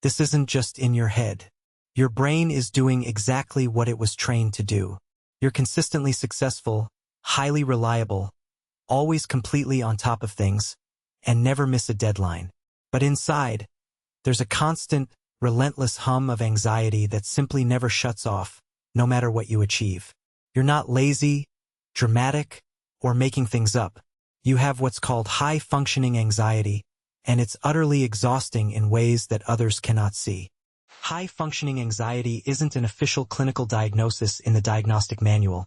This isn't just in your head. Your brain is doing exactly what it was trained to do. You're consistently successful, highly reliable, always completely on top of things, and never miss a deadline. But inside, there's a constant, relentless hum of anxiety that simply never shuts off, no matter what you achieve. You're not lazy, dramatic, or making things up. You have what's called high-functioning anxiety, and it's utterly exhausting in ways that others cannot see. High-functioning anxiety isn't an official clinical diagnosis in the diagnostic manual,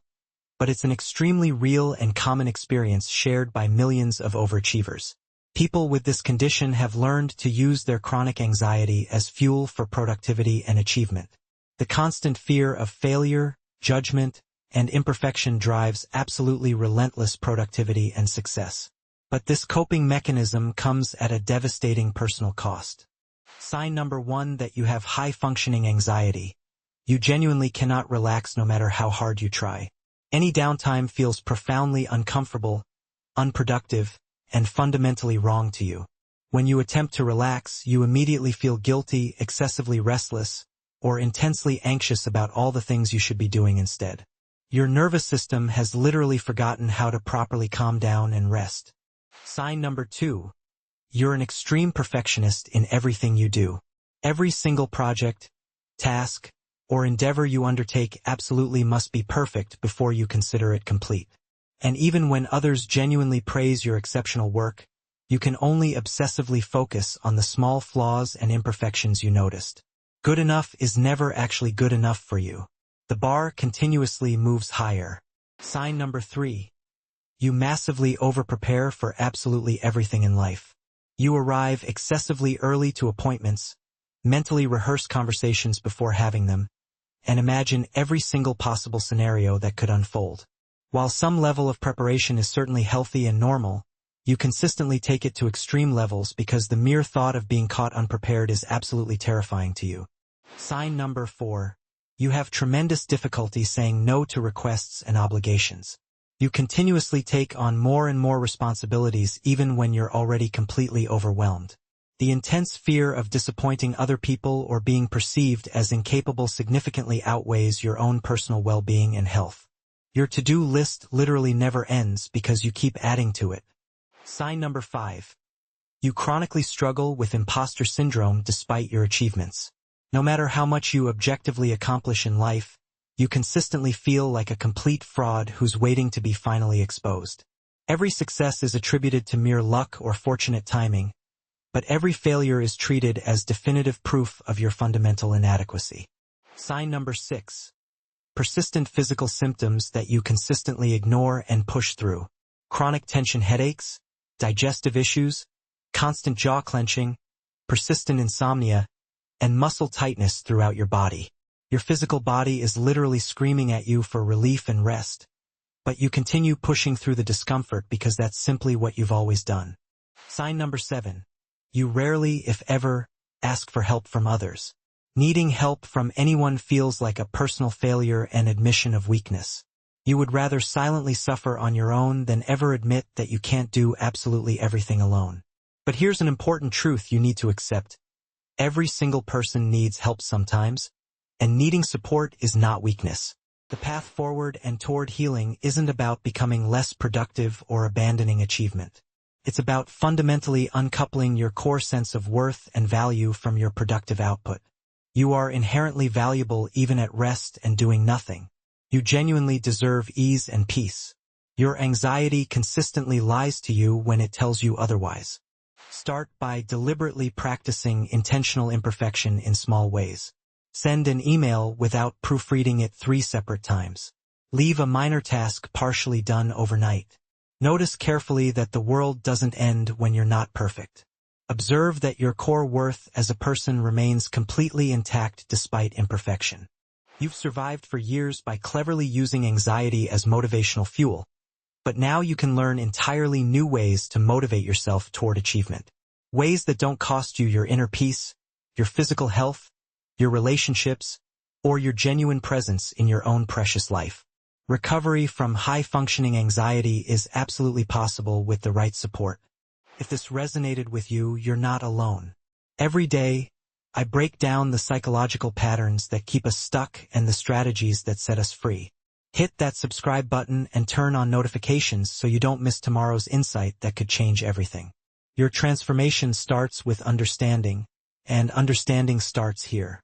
but it's an extremely real and common experience shared by millions of overachievers. People with this condition have learned to use their chronic anxiety as fuel for productivity and achievement. The constant fear of failure, judgment, and imperfection drives absolutely relentless productivity and success. But this coping mechanism comes at a devastating personal cost. Sign number 1 that you have high-functioning anxiety. You genuinely cannot relax no matter how hard you try. Any downtime feels profoundly uncomfortable, unproductive, and fundamentally wrong to you. When you attempt to relax, you immediately feel guilty, excessively restless, or intensely anxious about all the things you should be doing instead. Your nervous system has literally forgotten how to properly calm down and rest. Sign number 2. You're an extreme perfectionist in everything you do. Every single project, task, or endeavor you undertake absolutely must be perfect before you consider it complete. And even when others genuinely praise your exceptional work, you can only obsessively focus on the small flaws and imperfections you noticed. Good enough is never actually good enough for you. The bar continuously moves higher. Sign number 3. You massively over-prepare for absolutely everything in life. You arrive excessively early to appointments, mentally rehearse conversations before having them, and imagine every single possible scenario that could unfold. While some level of preparation is certainly healthy and normal, you consistently take it to extreme levels because the mere thought of being caught unprepared is absolutely terrifying to you. Sign number 4. You have tremendous difficulty saying no to requests and obligations. You continuously take on more and more responsibilities even when you're already completely overwhelmed. The intense fear of disappointing other people or being perceived as incapable significantly outweighs your own personal well-being and health. Your to-do list literally never ends because you keep adding to it. Sign number 5. You chronically struggle with imposter syndrome despite your achievements. No matter how much you objectively accomplish in life, you consistently feel like a complete fraud who's waiting to be finally exposed. Every success is attributed to mere luck or fortunate timing, but every failure is treated as definitive proof of your fundamental inadequacy. Sign number 6. Persistent physical symptoms that you consistently ignore and push through. Chronic tension headaches, digestive issues, constant jaw clenching, persistent insomnia, and muscle tightness throughout your body. Your physical body is literally screaming at you for relief and rest, but you continue pushing through the discomfort because that's simply what you've always done. Sign number 7. You rarely, if ever, ask for help from others. Needing help from anyone feels like a personal failure and admission of weakness. You would rather silently suffer on your own than ever admit that you can't do absolutely everything alone. But here's an important truth you need to accept. Every single person needs help sometimes, and needing support is not weakness. The path forward and toward healing isn't about becoming less productive or abandoning achievement. It's about fundamentally uncoupling your core sense of worth and value from your productive output. You are inherently valuable even at rest and doing nothing. You genuinely deserve ease and peace. Your anxiety consistently lies to you when it tells you otherwise. Start by deliberately practicing intentional imperfection in small ways. Send an email without proofreading it 3 separate times. Leave a minor task partially done overnight. Notice carefully that the world doesn't end when you're not perfect. Observe that your core worth as a person remains completely intact despite imperfection. You've survived for years by cleverly using anxiety as motivational fuel, but now you can learn entirely new ways to motivate yourself toward achievement. Ways that don't cost you your inner peace, your physical health, your relationships, or your genuine presence in your own precious life. Recovery from high-functioning anxiety is absolutely possible with the right support. If this resonated with you, you're not alone. Every day, I break down the psychological patterns that keep us stuck and the strategies that set us free. Hit that subscribe button and turn on notifications so you don't miss tomorrow's insight that could change everything. Your transformation starts with understanding, and understanding starts here.